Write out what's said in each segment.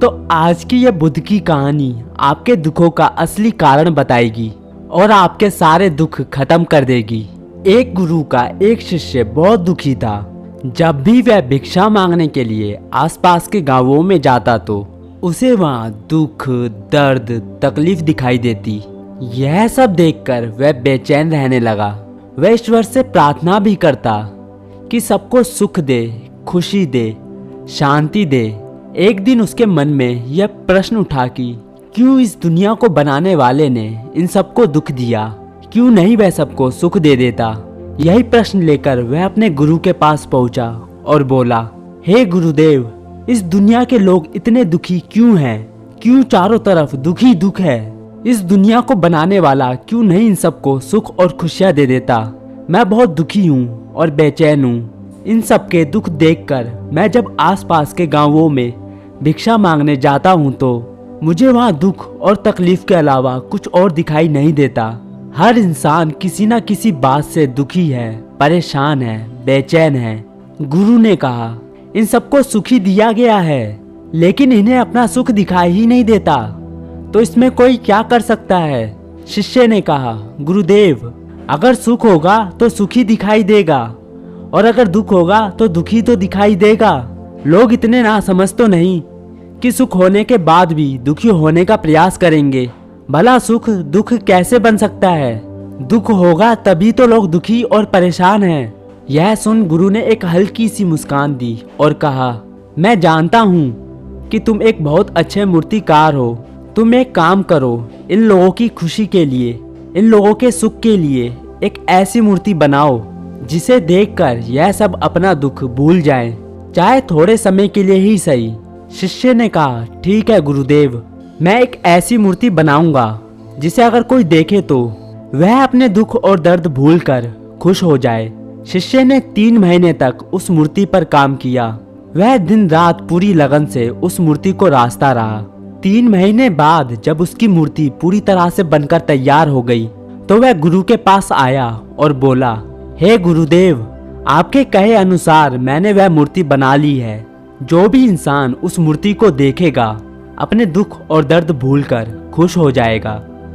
तो आज की ये बुद्ध की कहानी आपके दुखों का असली कारण बताएगी और आपके सारे दुख खत्म कर देगी। एक गुरु का एक शिष्य बहुत दुखी था। जब भी वह भिक्षा मांगने के लिए आसपास के गांवों में जाता तो उसे वहां दुख, दर्द, तकलीफ दिखाई देती। यह सब देखकर वह बेचैन रहने लगा। वह ईश्वर से प्रार्थना भी करता कि सबको सुख दे, खुशी दे, शांति दे। एक दिन उसके मन में यह प्रश्न उठा कि क्यों इस दुनिया को बनाने वाले ने इन सबको दुख दिया, क्यों नहीं वह सबको सुख दे देता। यही प्रश्न लेकर वह अपने गुरु के पास पहुंचा और बोला, हे गुरुदेव, इस दुनिया के लोग इतने दुखी क्यों हैं? क्यों चारों तरफ दुख ही दुख है? इस दुनिया को बनाने वाला क्यों नहीं इन सबको सुख और खुशियां दे देता? मैं बहुत दुखी हूँ और बेचैन हूँ। इन सब के दुख देखकर मैं जब आसपास के गांवों में भिक्षा मांगने जाता हूँ तो मुझे वहाँ दुख और तकलीफ के अलावा कुछ और दिखाई नहीं देता। हर इंसान किसी न किसी बात से दुखी है, परेशान है, बेचैन है। गुरु ने कहा, इन सबको सुख ही दिया गया है, लेकिन इन्हें अपना सुख दिखाई ही नहीं देता, तो इसमें कोई क्या कर सकता है? शिष्य ने कहा, गुरुदेव, अगर सुख होगा तो सुखी दिखाई देगा और अगर दुख होगा तो दुखी तो दिखाई देगा। लोग इतने नासमझ तो नहीं कि सुख होने के बाद भी दुखी होने का प्रयास करेंगे। भला सुख दुख कैसे बन सकता है? दुख होगा तभी तो लोग दुखी और परेशान हैं। यह सुन गुरु ने एक हल्की सी मुस्कान दी और कहा, मैं जानता हूँ कि तुम एक बहुत अच्छे मूर्तिकार हो। तुम एक काम करो, इन लोगों की खुशी के लिए, इन लोगों के सुख के लिए एक ऐसी मूर्ति बनाओ जिसे देखकर यह सब अपना दुख भूल जाएं, चाहे थोड़े समय के लिए ही सही। शिष्य ने कहा, ठीक है गुरुदेव, मैं एक ऐसी मूर्ति बनाऊंगा जिसे अगर कोई देखे तो वह अपने दुख और दर्द भूलकर खुश हो जाए। शिष्य ने 3 महीने तक उस मूर्ति पर काम किया। वह दिन रात पूरी लगन से उस मूर्ति को रास्ता रहा। 3 महीने बाद जब उसकी मूर्ति पूरी तरह से बनकर तैयार हो गई तो वह गुरु के पास आया और बोला, हे गुरुदेव, आपके कहे अनुसार मैंने वह मूर्ति बना ली है। जो भी इंसान उस मूर्ति को देखेगा अपने दुख और दर्द भूलकर खुश हो जाएगा।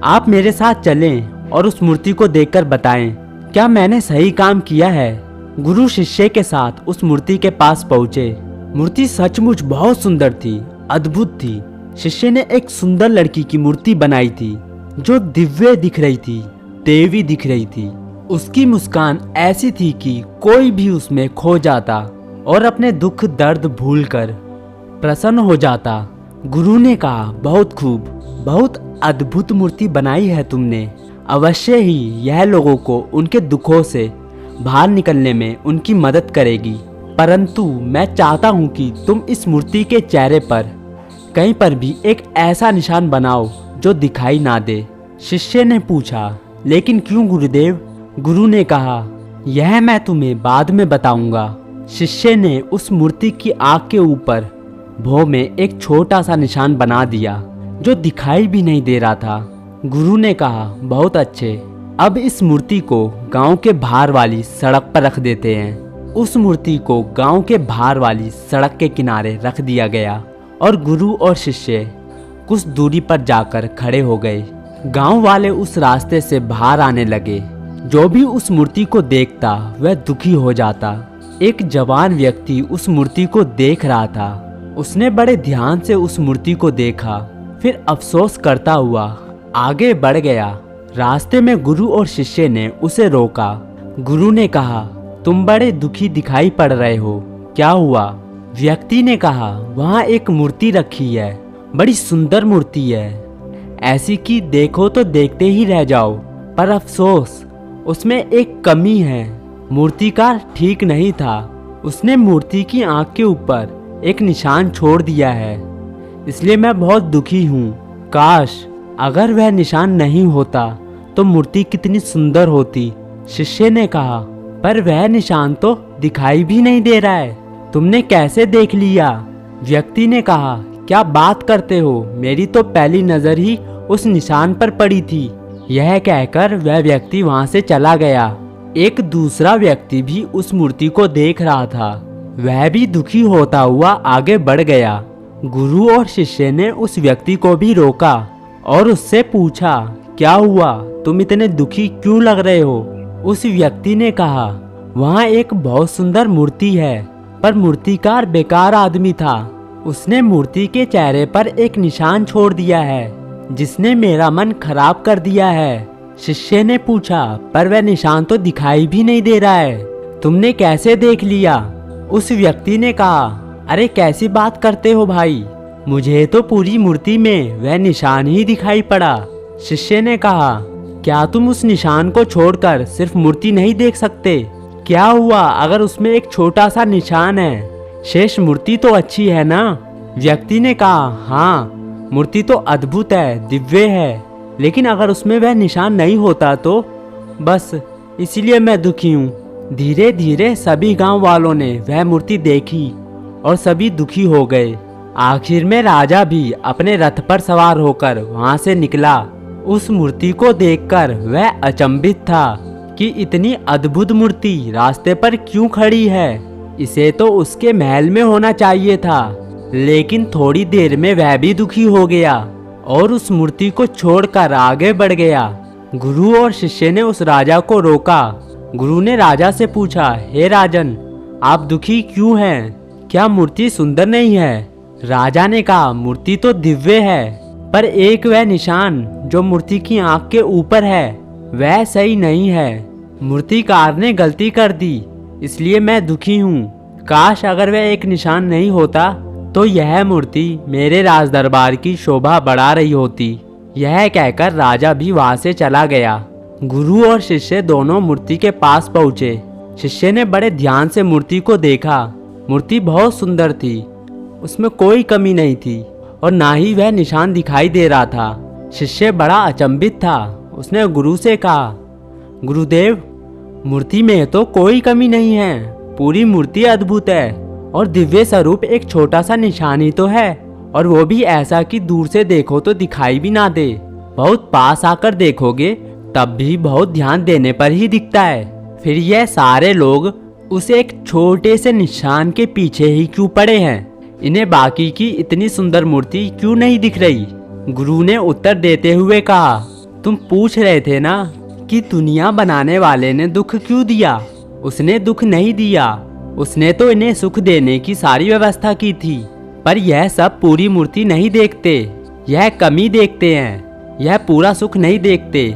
आप मेरे साथ चलें और उस मूर्ति को देखकर बताएं क्या मैंने सही काम किया है। गुरु शिष्य के साथ उस मूर्ति के पास पहुंचे। मूर्ति सचमुच बहुत सुंदर थी, अद्भुत थी। शिष्य ने एक सुंदर लड़की की मूर्ति बनाई थी जो दिव्य दिख रही थी, देवी दिख रही थी। उसकी मुस्कान ऐसी थी कि कोई भी उसमें खो जाता और अपने दुख दर्द भूलकर प्रसन्न हो जाता। गुरु ने कहा, बहुत खूब, बहुत अद्भुत मूर्ति बनाई है तुमने। अवश्य ही यह लोगों को उनके दुखों से बाहर निकलने में उनकी मदद करेगी। परंतु मैं चाहता हूँ कि तुम इस मूर्ति के चेहरे पर कहीं पर भी एक ऐसा निशान बनाओ जो दिखाई ना दे। शिष्य ने पूछा, लेकिन क्यों गुरुदेव? गुरु ने कहा, यह मैं तुम्हें बाद में बताऊंगा। शिष्य ने उस मूर्ति की आंख के ऊपर भौं में एक छोटा सा निशान बना दिया जो दिखाई भी नहीं दे रहा था। गुरु ने कहा, बहुत अच्छे, अब इस मूर्ति को गांव के बाहर वाली सड़क पर रख देते हैं। उस मूर्ति को गांव के बाहर वाली सड़क के किनारे रख दिया गया और गुरु और शिष्य कुछ दूरी पर जाकर खड़े हो गए। गांव वाले उस रास्ते से बाहर आने लगे। जो भी उस मूर्ति को देखता वह दुखी हो जाता। एक जवान व्यक्ति उस मूर्ति को देख रहा था। उसने बड़े ध्यान से उस मूर्ति को देखा, फिर अफसोस करता हुआ आगे बढ़ गया। रास्ते में गुरु और शिष्य ने उसे रोका। गुरु ने कहा, तुम बड़े दुखी दिखाई पड़ रहे हो, क्या हुआ? व्यक्ति ने कहा, वहाँ एक मूर्ति रखी है, बड़ी सुंदर मूर्ति है, ऐसी कि देखो तो देखते ही रह जाओ, पर अफसोस उसमें एक कमी है। मूर्तिकार ठीक नहीं था, उसने मूर्ति की आंख के ऊपर एक निशान छोड़ दिया है, इसलिए मैं बहुत दुखी हूँ। काश अगर वह निशान नहीं होता तो मूर्ति कितनी सुंदर होती। शिष्य ने कहा, पर वह निशान तो दिखाई भी नहीं दे रहा है, तुमने कैसे देख लिया? व्यक्ति ने कहा, क्या बात करते हो, मेरी तो पहली नजर ही उस निशान पर पड़ी थी। यह कहकर वह व्यक्ति वहां से चला गया। एक दूसरा व्यक्ति भी उस मूर्ति को देख रहा था। वह भी दुखी होता हुआ आगे बढ़ गया। गुरु और शिष्य ने उस व्यक्ति को भी रोका और उससे पूछा, क्या हुआ, तुम इतने दुखी क्यों लग रहे हो? उस व्यक्ति ने कहा, वहाँ एक बहुत सुंदर मूर्ति है, पर मूर्तिकार बेकार आदमी था। उसने मूर्ति के चेहरे पर एक निशान छोड़ दिया है जिसने मेरा मन खराब कर दिया है। शिष्य ने पूछा, पर वह निशान तो दिखाई भी नहीं दे रहा है, तुमने कैसे देख लिया? उस व्यक्ति ने कहा, अरे कैसी बात करते हो भाई, मुझे तो पूरी मूर्ति में वह निशान ही दिखाई पड़ा। शिष्य ने कहा, क्या तुम उस निशान को छोड़कर सिर्फ मूर्ति नहीं देख सकते? क्या हुआ अगर उसमें एक छोटा सा निशान है? शेष मूर्ति तो अच्छी है ना? व्यक्ति ने कहा, हाँ, मूर्ति तो अद्भुत है, दिव्य है, लेकिन अगर उसमें वह निशान नहीं होता तो बस इसलिए मैं दुखी हूँ। धीरे धीरे सभी गांव वालों ने वह मूर्ति देखी और सभी दुखी हो गए। आखिर में राजा भी अपने रथ पर सवार होकर वहां से निकला। उस मूर्ति को देखकर वह अचंभित था कि इतनी अद्भुत मूर्ति रास्ते पर क्यों खड़ी है। इसे तो उसके महल में होना चाहिए था, लेकिन थोड़ी देर में वह भी दुखी हो गया और उस मूर्ति को छोड़कर आगे बढ़ गया। गुरु और शिष्य ने उस राजा को रोका। गुरु ने राजा से पूछा, हे राजन, आप दुखी क्यों हैं? क्या मूर्ति सुंदर नहीं है? राजा ने कहा, मूर्ति तो दिव्य है, पर एक वह निशान जो मूर्ति की आंख के ऊपर है वह सही नहीं है। मूर्तिकार ने गलती कर दी, इसलिए मैं दुखी हूँ। काश अगर वह एक निशान नहीं होता तो यह मूर्ति मेरे राज दरबार की शोभा बढ़ा रही होती। यह कहकर राजा भी वहां से चला गया। गुरु और शिष्य दोनों मूर्ति के पास पहुँचे। शिष्य ने बड़े ध्यान से मूर्ति को देखा। मूर्ति बहुत सुंदर थी, उसमें कोई कमी नहीं थी और ना ही वह निशान दिखाई दे रहा था। शिष्य बड़ा अचंभित था। उसने गुरु से कहा, गुरुदेव, मूर्ति में तो कोई कमी नहीं है, पूरी मूर्ति अद्भुत है और दिव्य स्वरूप एक छोटा सा निशान ही तो है, और वो भी ऐसा कि दूर से देखो तो दिखाई भी ना दे, बहुत पास आकर देखोगे तब भी बहुत ध्यान देने पर ही दिखता है। फिर यह सारे लोग उस एक छोटे से निशान के पीछे ही क्यों पड़े हैं? इन्हें बाकी की इतनी सुंदर मूर्ति क्यों नहीं दिख रही? गुरु ने उत्तर देते हुए कहा, तुम पूछ रहे थे ना कि दुनिया बनाने वाले ने दुख क्यों दिया? उसने दुख नहीं दिया, उसने तो इन्हें सुख देने की सारी व्यवस्था की थी। पर यह सब पूरी मूर्ति नहीं देखते, यह कमी देखते हैं, यह पूरा सुख नहीं देखते,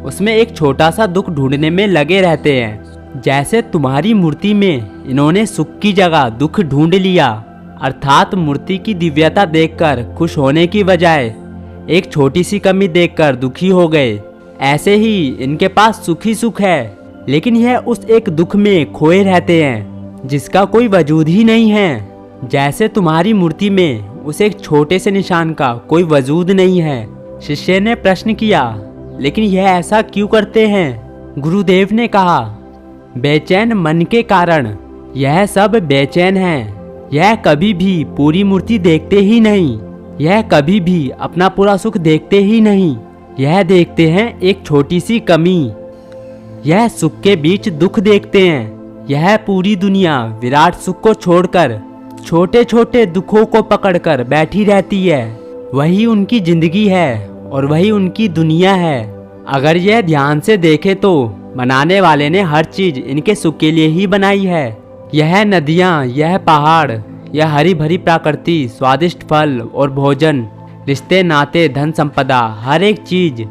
उसमें एक छोटा सा दुख ढूंढने में लगे रहते हैं। जैसे तुम्हारी मूर्ति में इन्होंने सुख की जगह दुख ढूंढ लिया, अर्थात मूर्ति की दिव्यता देखकर खुश होने की बजाय एक छोटी सी कमी देखकर दुखी हो गए। ऐसे ही इनके पास सुख ही सुख है, लेकिन यह उस एक दुख में खोए रहते हैं जिसका कोई वजूद ही नहीं है। जैसे तुम्हारी मूर्ति में उस एक छोटे से निशान का कोई वजूद नहीं है। शिष्य ने प्रश्न किया, लेकिन यह ऐसा क्यों करते हैं? गुरुदेव ने कहा, बेचैन मन के कारण यह सब बेचैन हैं। यह कभी भी पूरी मूर्ति देखते ही नहीं, यह कभी भी अपना पूरा सुख देखते ही नहीं, यह देखते हैं एक छोटी सी कमी। यह सुख के बीच दुख देखते हैं। यह पूरी दुनिया विराट सुख को छोड़कर छोटे छोटे दुखों को पकड़कर बैठी रहती है। वही उनकी जिंदगी है और वही उनकी दुनिया है। अगर यह ध्यान से देखे तो बनाने वाले ने हर चीज इनके सुख के लिए ही बनाई है। यह नदियाँ, यह पहाड़, यह हरी भरी प्रकृति, स्वादिष्ट फल और भोजन, रिश्ते नाते, धन संपदा, हर एक चीज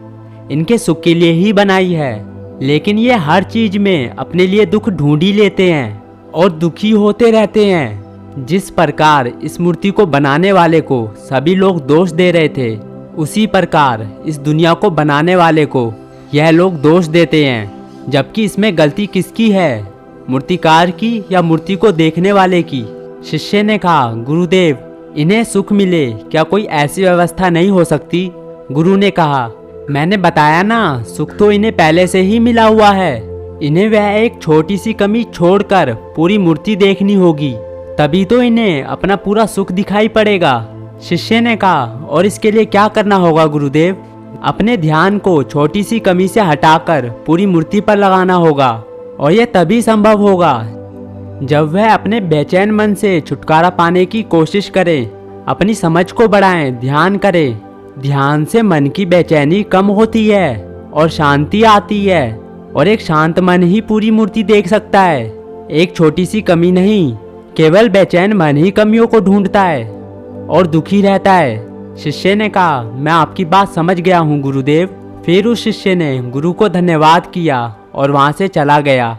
इनके सुख के लिए ही बनाई है। लेकिन ये हर चीज में अपने लिए दुख ढूंढ ही लेते हैं और दुखी होते रहते हैं। जिस प्रकार इस मूर्ति को बनाने वाले को सभी लोग दोष दे रहे थे, उसी प्रकार इस दुनिया को बनाने वाले को यह लोग दोष देते हैं। जबकि इसमें गलती किसकी है, मूर्तिकार की या मूर्ति को देखने वाले की? शिष्य ने कहा, गुरुदेव, इन्हें सुख मिले, क्या कोई ऐसी व्यवस्था नहीं हो सकती? गुरु ने कहा, मैंने बताया ना, सुख तो इन्हें पहले से ही मिला हुआ है। इन्हें वह एक छोटी सी कमी छोड़कर पूरी मूर्ति देखनी होगी, तभी तो इन्हें अपना पूरा सुख दिखाई पड़ेगा। शिष्य ने कहा, और इसके लिए क्या करना होगा गुरुदेव? अपने ध्यान को छोटी सी कमी से हटाकर पूरी मूर्ति पर लगाना होगा, और यह तभी संभव होगा जब वह अपने बेचैन मन से छुटकारा पाने की कोशिश करे, अपनी समझ को बढ़ाएं, ध्यान करें। ध्यान से मन की बेचैनी कम होती है और शांति आती है, और एक शांत मन ही पूरी मूर्ति देख सकता है, एक छोटी सी कमी नहीं। केवल बेचैन मन ही कमियों को ढूंढता है और दुखी रहता है। शिष्य ने कहा, मैं आपकी बात समझ गया हूँ गुरुदेव। फिर उस शिष्य ने गुरु को धन्यवाद किया और वहाँ से चला गया।